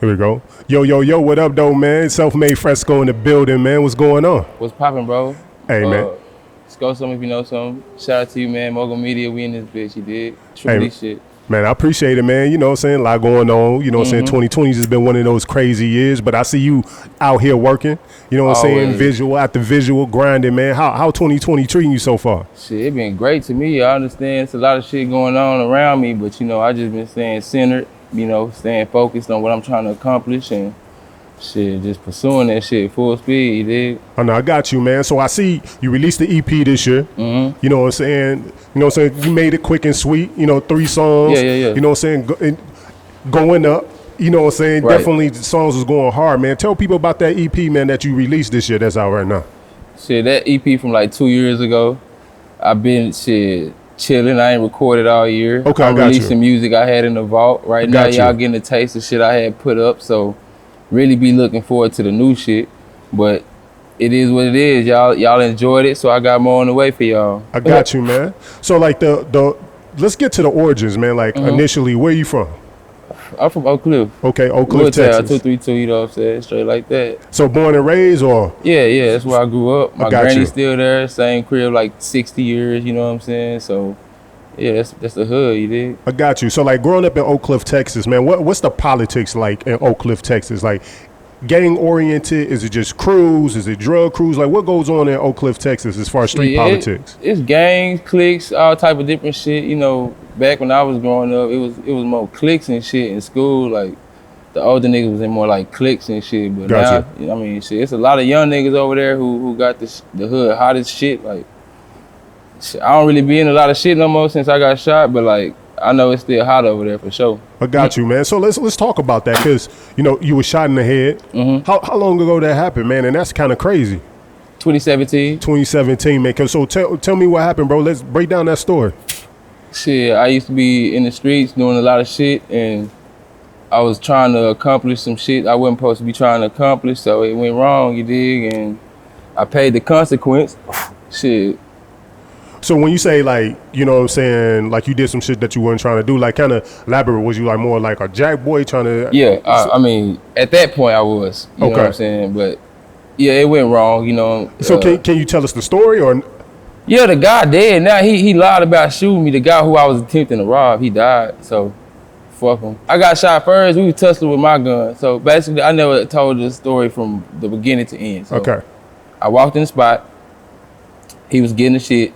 Here we go. Yo, what up, though, man? Selfmade Fresco in the building, man. What's going on? What's poppin', bro? Hey, man. Let's go some if you know some. Shout out to you, man. Mogul Media, we in this bitch, you did. Hey, shit. man, I appreciate it, man. You know what I'm saying? A lot going on. You know what I'm saying? 2020's just been one of those crazy years, but I see you out here working. You know what I'm saying? Visual after visual, grinding, man. How 2020 treating you so far? Shit, it been great to me. I understand it's a lot of shit going on around me, but, you know, I just been staying centered, you know, staying focused on what I'm trying to accomplish and shit, just pursuing that shit full speed, you dig? I know, I got you, man. So I see you released the EP this year. You know what I'm saying? You know what I'm saying? You made it quick and sweet, you know, 3 songs. Yeah. You know what I'm saying? Going up, you know what I'm saying? Right. Definitely the songs was going hard, man. Tell people about that EP, man, that you released this year that's out right now. Shit, that EP from like 2 years ago, I've been, chilling. I ain't recorded all year. Okay, I'm releasing music I had in the vault. Right now, y'all getting a taste of shit I had put up, so really be looking forward to the new shit. But it is what it is. Y'all enjoyed it, so I got more on the way for y'all. I got you, man. So like the let's get to the origins, man. Like initially, where you from? I'm from Oak Cliff. Okay, Oak Cliff, Texas. 232, you know what I'm saying? Straight like that. So born and raised, or? Yeah, that's where I grew up. My granny's granny's still there, same crib, like 60 years, you know what I'm saying? So yeah, that's the hood, you dig? I got you. So like growing up in Oak Cliff, Texas, man, what's the politics like in Oak Cliff, Texas? Like gang oriented? Is it just crews? Is it drug crews? Like what goes on in Oak Cliff, Texas as far as street politics? It's gangs, cliques, all type of different shit. You know, back when I was growing up, it was more cliques and shit in school. Like the older niggas was in more like cliques and shit. But now, I mean, shit, it's a lot of young niggas over there who got the hood hottest shit. Like, shit, I don't really be in a lot of shit no more since I got shot. But like, I know it's still hot over there for sure. I got you, man. So let's talk about that because you know you were shot in the head. How long ago that happened, man? And that's kind of crazy. 2017. 2017, man. So tell me what happened, bro. Let's break down that story. Shit, I used to be in the streets doing a lot of shit, and I was trying to accomplish some shit I wasn't supposed to be trying to accomplish, so it went wrong, you dig? And I paid the consequence. Shit. So when you say like, you know what I'm saying, like you did some shit that you weren't trying to do, like kind of elaborate, was you like more like a jack boy trying to? Yeah, I mean, at that point I was, you know what I'm saying? But yeah, it went wrong, you know. So can you tell us the story or? Yeah, the guy dead. Now he lied about shooting me. The guy who I was attempting to rob, he died, so fuck him. I got shot first, we were tussling with my gun. So basically I never told the story from the beginning to end. So I walked in the spot, he was getting the shit.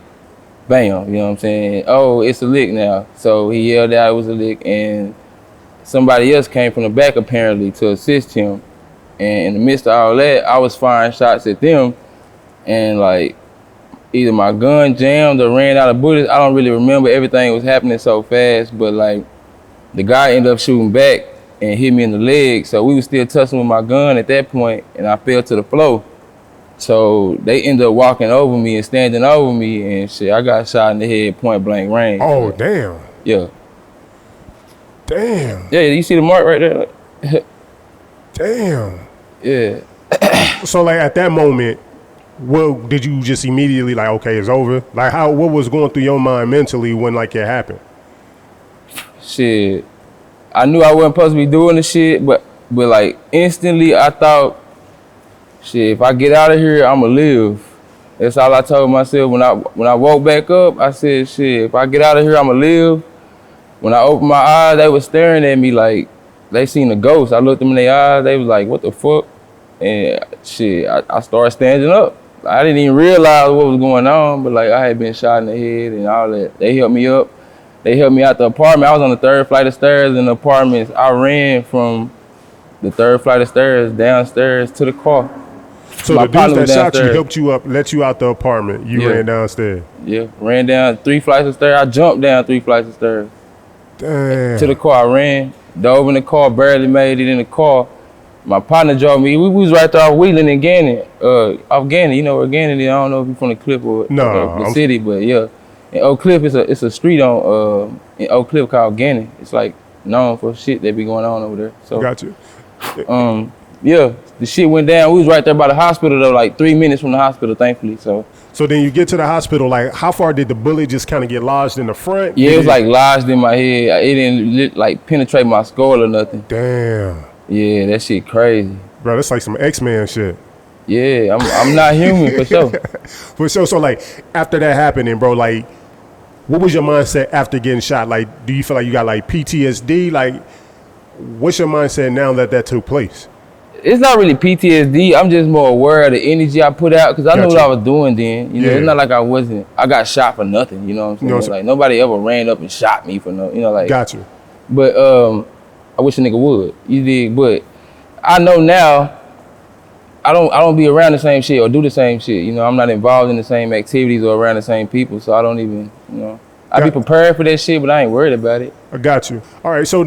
Bam, you know what I'm saying? Oh, it's a lick now. So he yelled out it was a lick, and somebody else came from the back apparently to assist him. And in the midst of all that, I was firing shots at them, and like either my gun jammed or ran out of bullets. I don't really remember. Everything was happening so fast, but like the guy ended up shooting back and hit me in the leg. So we were still tussling with my gun at that point, and I fell to the floor. So they ended up walking over me and standing over me and shit. I got shot in the head, point blank range. Oh, damn. Yeah. Damn. Yeah, you see the mark right there? Damn. Yeah. So like at that moment, what did you just immediately like, okay, it's over? Like what was going through your mind mentally when like it happened? Shit. I knew I wasn't supposed to be doing the shit, but like instantly I thought, shit, if I get out of here, I'ma live. That's all I told myself. When I woke back up, I said, shit, if I get out of here, I'ma live. When I opened my eyes, they were staring at me like they seen a ghost. I looked them in their eyes, they was like, what the fuck? And shit, I started standing up. I didn't even realize what was going on, but like I had been shot in the head and all that. They helped me up. They helped me out the apartment. I was on the 3rd flight of stairs in the apartments. I ran from the 3rd flight of stairs downstairs to the car. So the dudes that shot you helped you up, let you out the apartment. You ran downstairs. Yeah, ran down 3 flights of stairs. I jumped down 3 flights of stairs. Damn. To the car, I ran, dove in the car, barely made it in the car. My partner drove me. We was right there off Wheeling and Gannon. Off Gannon, you know where Gannon is? I don't know if you're from the Cliff or the city, but yeah. In Oak Cliff, it's a street on in Oak Cliff called Gannon. It's like known for shit that be going on over there. So got you. Yeah, the shit went down. We was right there by the hospital though, like 3 minutes from the hospital, thankfully. So then you get to the hospital. Like, how far did the bullet just kind of get lodged in the front? Yeah, it was like lodged in my head. It didn't like penetrate my skull or nothing. Damn. Yeah, that shit crazy. Bro, that's like some X-Men shit. Yeah, I'm not human for sure. For sure. So like after that happening, bro, like what was your mindset after getting shot? Like, do you feel like you got like PTSD? Like, what's your mindset now that took place? It's not really PTSD. I'm just more aware of the energy I put out because I knew what I was doing then. You know, it's not like I got shot for nothing. You know what I'm saying? Like nobody ever ran up and shot me for no. You know, like. Got you. But I wish a nigga would. You dig? But I know now. I don't be around the same shit or do the same shit. You know, I'm not involved in the same activities or around the same people, so I don't even, you know. I be prepared for that shit, but I ain't worried about it. I got you. All right, so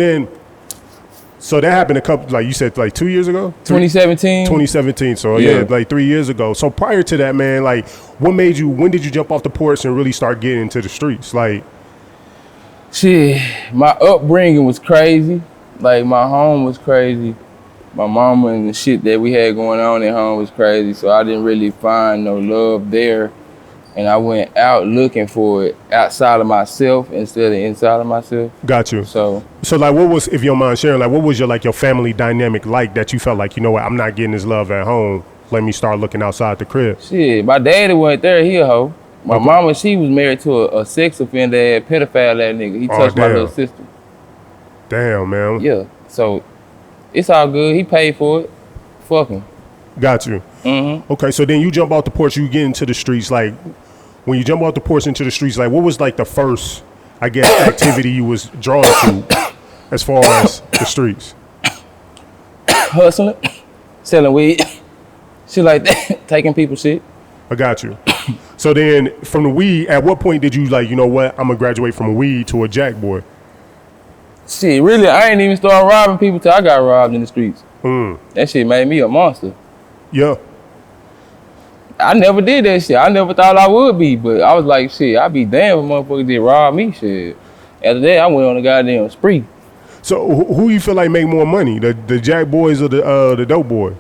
that happened a couple, like you said, like 2 years ago? 2017. 2017, so yeah, like 3 years ago. So prior to that, man, like when did you jump off the porch and really start getting into the streets? Like, shit, my upbringing was crazy. Like my home was crazy. My mama and the shit that we had going on at home was crazy, so I didn't really find no love there. And I went out looking for it outside of myself instead of inside of myself. Got you. So like what was, if you don't mind sharing, like what was your family dynamic like that you felt like, you know what, I'm not getting this love at home. Let me start looking outside the crib. Shit, my daddy went there, he a hoe. My mama, she was married to a sex offender, pedophile that nigga. He touched my little sister. Damn, man. Yeah, so it's all good. He paid for it. Fuck him. Got you. Mm-hmm. Okay, so then you jump out the porch, you get into the streets. Like, when you jump out the porch into the streets, like, what was like the first, I guess, activity you was drawn to as far as the streets? Hustling, selling weed, shit like that, taking people's shit. I got you. So then, from the weed, at what point did you like, you know what, I'm gonna graduate from a weed to a jack boy? Shit, really, I ain't even start robbing people till I got robbed in the streets. That shit made me a monster. Yeah. I never did that shit. I never thought I would be, but I was like, shit, I'd be damn if motherfuckers did rob me, shit. After that, I went on a goddamn spree. So who you feel like make more money, the jack boys or the dope boys?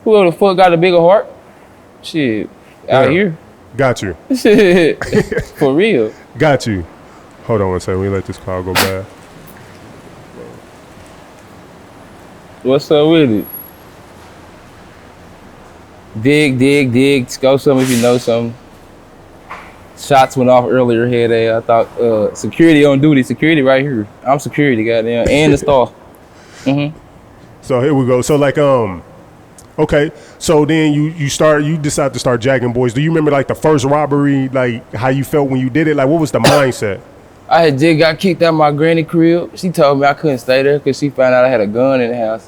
Whoever the fuck got a bigger heart, shit, out here. Got you. Shit, for real. Got you. Hold on one second, we let this call go bad. What's up with it? Dig. Go some if you know something. Shots went off earlier here. I thought security on duty. Security right here. I'm security, goddamn, and the star. So here we go. So like okay. So then you decide to start jacking boys. Do you remember like the first robbery, like how you felt when you did it? Like what was the mindset? I had just got kicked out of my granny crib. She told me I couldn't stay there because she found out I had a gun in the house.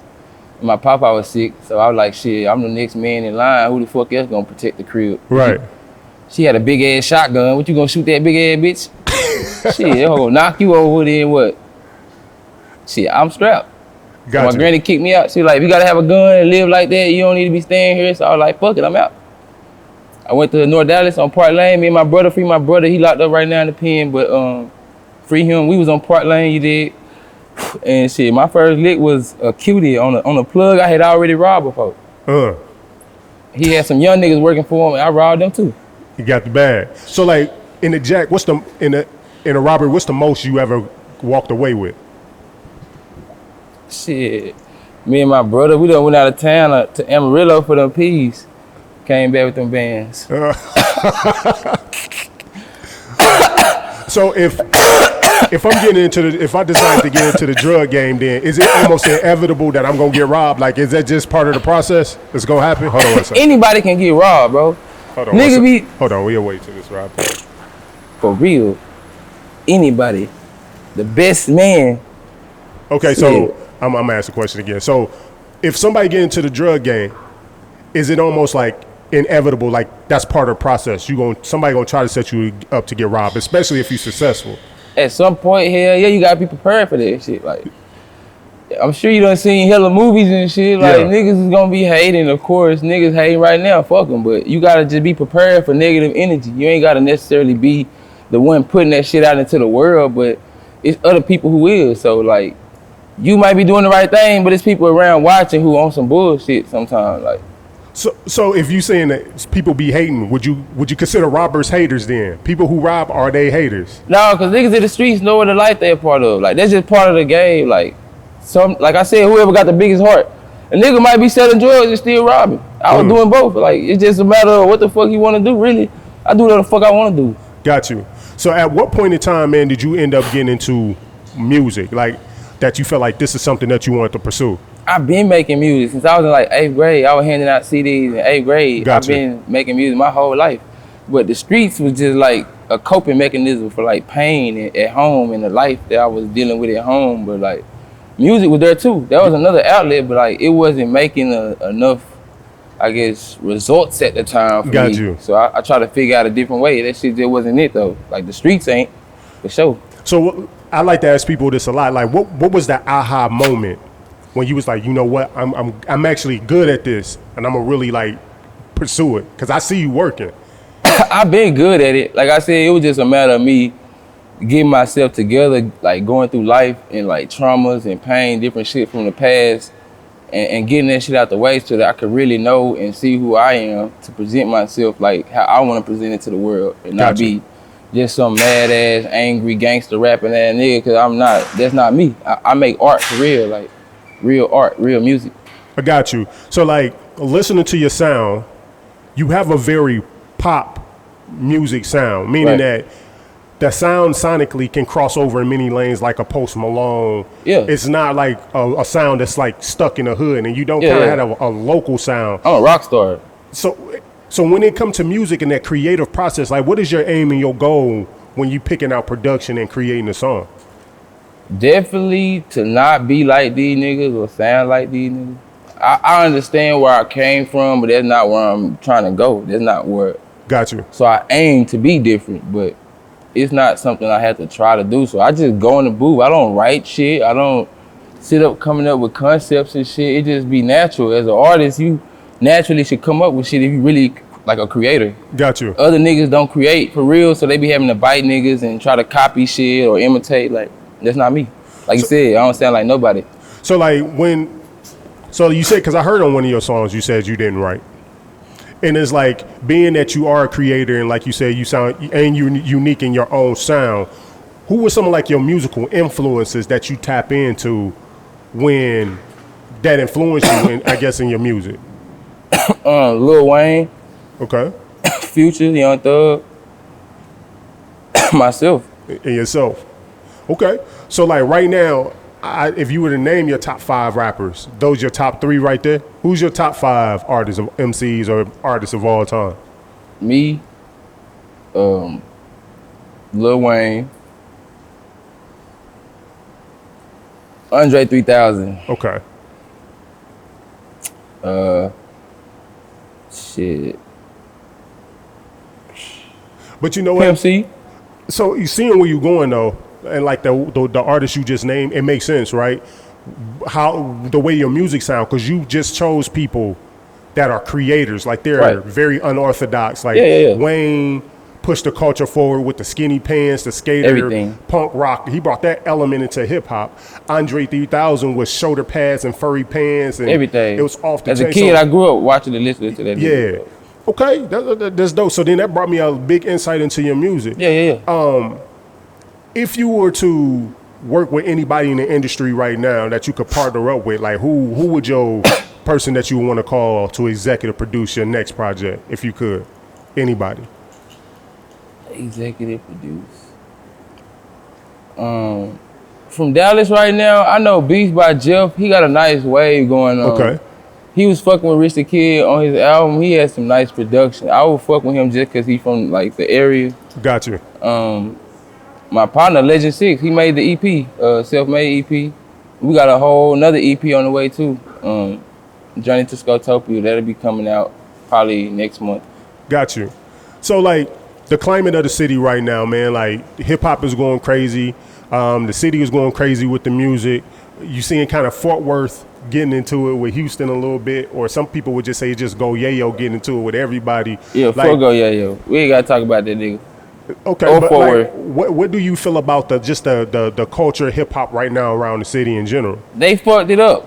And my papa was sick, so I was like, shit, I'm the next man in line. Who the fuck else gonna protect the crib? Right. She had a big ass shotgun. What you gonna shoot that big ass bitch? Shit, that hoe gonna knock you over then what? Shit, I'm strapped. So my granny kicked me out. She was like, if you gotta have a gun and live like that, you don't need to be staying here. So I was like, fuck it, I'm out. I went to North Dallas on Park Lane. Me and my brother, free my brother. He locked up right now in the pen, but free him. We was on Park Lane, you did. And shit, my first lick was a cutie on a plug I had already robbed before. He had some young niggas working for him, and I robbed them too. You got the bag. So like in the jack, in a robbery, what's the most you ever walked away with? Shit, me and my brother, we done went out of town to Amarillo for them peas. Came back with them bands. So if I'm getting if I decide to get into the drug game, then is it almost inevitable that I'm gonna get robbed? Like, is that just part of the process that's gonna happen? Hold on one second. Anybody can get robbed, bro. Hold on. Hold on, we'll wait till this rob. For real. Anybody. The best man. Okay, so I'm gonna ask the question again. So if somebody get into the drug game, is it almost like inevitable, like that's part of the process? Somebody gonna try to set you up to get robbed, especially if you're successful. At some point, hell yeah, you gotta be prepared for that shit. Like, I'm sure you done seen hella movies and shit. Like, niggas is gonna be hating, of course. Niggas hating right now, fuck them. But you gotta just be prepared for negative energy. You ain't gotta necessarily be the one putting that shit out into the world, but it's other people who is. So, like, you might be doing the right thing, but it's people around watching who on some bullshit sometimes. Like, So if you saying that people be hating, would you consider robbers haters then? People who rob, are they haters? no, because niggas in the streets know what the life they're part of. Like, that's just part of the game. Like, some, like I said, whoever got the biggest heart. A nigga might be selling drugs and still robbing. I was doing both. Like, it's just a matter of what the fuck you want to do, really. I do what the fuck I want to do. Got you. So at what point in time, man, did you end up getting into music? Like, that you felt like this is something that you wanted to pursue? I've been making music since I was in like 8th grade. I was handing out CDs in 8th grade. Got you. I've been making music my whole life. But the streets was just like a coping mechanism for like pain at home and the life that I was dealing with at home. But like, music was there too. That was another outlet, but like, it wasn't making enough, I guess, results at the time for me. Got you. So I tried to figure out a different way. That shit just wasn't it though. Like, the streets ain't, for sure. So I like to ask people this a lot. Like, what was that aha moment when you was like, you know what, I'm actually good at this, and I'm gonna really like pursue it? Cause I see you working. I've been good at it. Like I said, it was just a matter of me getting myself together, like going through life and like traumas and pain, different shit from the past, and getting that shit out the way so that I could really know and see who I am to present myself like how I want to present it to the world, and not be just some mad ass, angry, gangster rapping ass nigga, cause I'm not, that's not me. I make art for real, like real art, real music. I got you. So like, listening to your sound, you have a very pop music sound, meaning that the sound sonically can cross over in many lanes like a Post Malone. Yeah. It's not like a sound that's like stuck in the hood, and you don't kind of have a local sound. I'm a rock star. So when it comes to music and that creative process, like, what is your aim and your goal when you picking out production and creating a song? Definitely to not be like these niggas or sound like these niggas. I understand where I came from, but that's not where I'm trying to go. That's not where. Got you. So I aim to be different, but it's not something I have to try to do. So I just go in the booth. I don't write shit. I don't sit up coming up with concepts and shit. It just be natural. As an artist, you naturally should come up with shit if you really like a creator. Got you. Other niggas don't create for real, so they be having to bite niggas and try to copy shit or imitate. Like, that's not me. Like you said, I don't sound like nobody. So like so you said, because I heard on one of your songs, you said you didn't write. And it's like, being that you are a creator and like you said, you sound, and you're unique in your own sound, who were some of like your musical influences that you tap into when that influenced you, I guess, in your music? Lil Wayne. Okay. Future, Young Thug. Myself. And yourself. Okay. So like right now, if you were to name your top 5 rappers, those your top 3 right there? Who's your top 5 artists, of MCs or artists of all time? Me, Lil Wayne, Andre 3000. Okay. Shit. But you know what? Pimp C. So you seeing where you going though, and like the artist you just named, it makes sense, right? How the way your music sound, because you just chose people that are creators, like they're very unorthodox. Like Wayne pushed the culture forward with the skinny pants, the skater, everything. Punk rock. He brought that element into hip hop. Andre 3000 was shoulder pads and furry pants and everything. It was off the chain. As a kid, I grew up watching and listening to that. Yeah. Okay, that's dope. So then that brought me a big insight into your music. Yeah. If you were to work with anybody in the industry right now that you could partner up with, like who would your person that you would want to call to executive produce your next project, if you could? Anybody. Executive produce. From Dallas right now, I know Beats by Jeff. He got a nice wave going on. Okay. He was fucking with Rich the Kid on his album. He had some nice production. I would fuck with him just because he's from like the area. Got you. My partner, Legend 6, he made the EP, self-made EP. We got a whole another EP on the way too. Journey to Scotopia, that'll be coming out probably next month. Got you. So like the climate of the city right now, man, like hip hop is going crazy. The city is going crazy with the music. You seeing kind of Fort Worth getting into it with Houston a little bit, or some people would just say just go Yayo getting into it with everybody. Yeah, like, fuck go Yayo. We ain't gotta talk about that nigga. Okay, but like, what do you feel about the culture of hip hop right now around the city in general? They fucked it up.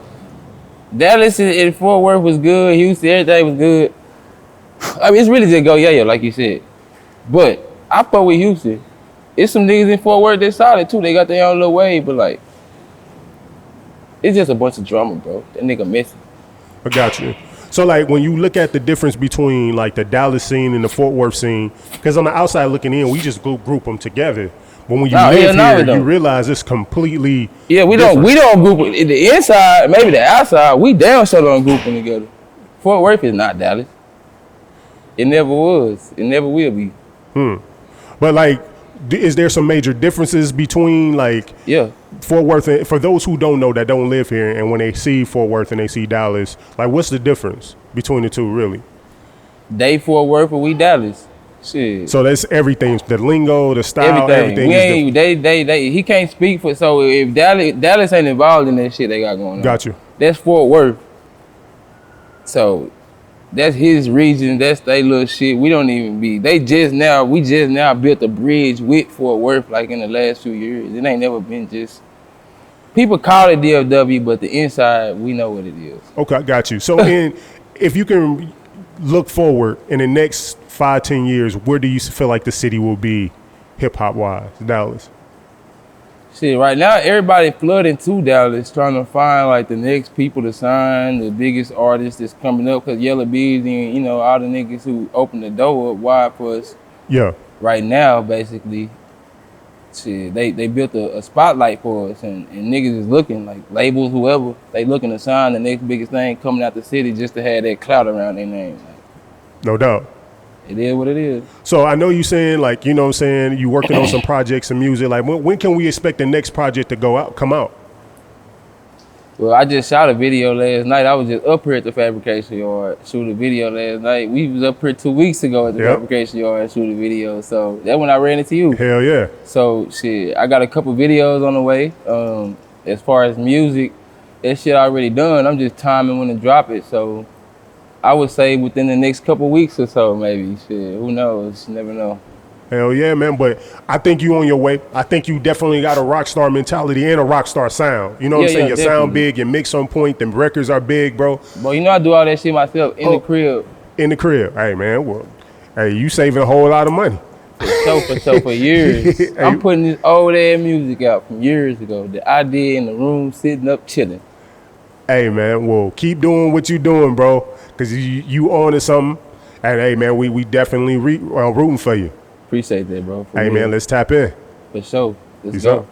Dallas and Fort Worth was good. Houston, everything was good. I mean, it's really just go Yayo, like you said. But I fuck with Houston. It's some niggas in Fort Worth that's solid too. They got their own little way, but like, It's just a bunch of drama, bro. That nigga messy. I got you. So like when you look at the difference between like the Dallas scene and the Fort Worth scene, because on the outside looking in, we just group them together. But when you live here, you realize it's completely we don't group it. The inside, maybe the outside, we damn sure don't group them together. Fort Worth is not Dallas. It never was. It never will be. But like, is there some major differences between like Fort Worth and, for those who don't know that don't live here, and when they see Fort Worth and they see Dallas, like what's the difference between the two really? They Fort Worth and we Dallas. Shit. So that's everything, the lingo, the style, everything. He can't speak for, so if Dallas ain't involved in that shit they got going on. Got you. That's Fort Worth. So that's his region, that's they little shit. We don't even be, we just now built a bridge with Fort Worth like in the last few years. It ain't never been just, people call it DFW, but the inside, we know what it is. Okay, got you. So if you can look forward in the next 5-10 years, where do you feel like the city will be hip hop wise, Dallas? Shit, right now everybody flooding to Dallas trying to find like the next people to sign, the biggest artists that's coming up, because Yellow Bees and, you know, all the niggas who opened the door up wide for us. Yeah. Right now, basically, shit, they built a spotlight for us, and niggas is looking, like labels, whoever, they looking to sign the next biggest thing coming out the city just to have that clout around their name. Like, no doubt. It is what it is. So I know you saying, like, you know what I'm saying, you working on some projects and music. Like, when can we expect the next project to come out? Well, I just shot a video last night. I was just up here at the fabrication yard, shoot a video last night. We was up here 2 weeks ago at the fabrication yard, shoot a video. So that's when I ran into you. Hell yeah. So shit, I got a couple videos on the way. As far as music, that shit already done. I'm just timing when to drop it. So I would say within the next couple weeks or so, maybe. Shit, who knows? You never know. Hell yeah, man. But I think you on your way. I think you definitely got a rock star mentality and a rock star sound. You know what I'm saying? Your sound big, your mix on point, them records are big, bro. But you know I do all that shit myself in the crib. In the crib. Hey, man. Well, hey, you saving a whole lot of money. For years. Hey, I'm putting this old ass music out from years ago that I did in the room sitting up chilling. Hey, man. Well, keep doing what you doing, bro. Because you on to something. And hey, man, we definitely rooting for you. Appreciate that, bro. Hey, man, let's tap in. For sure. Let's go.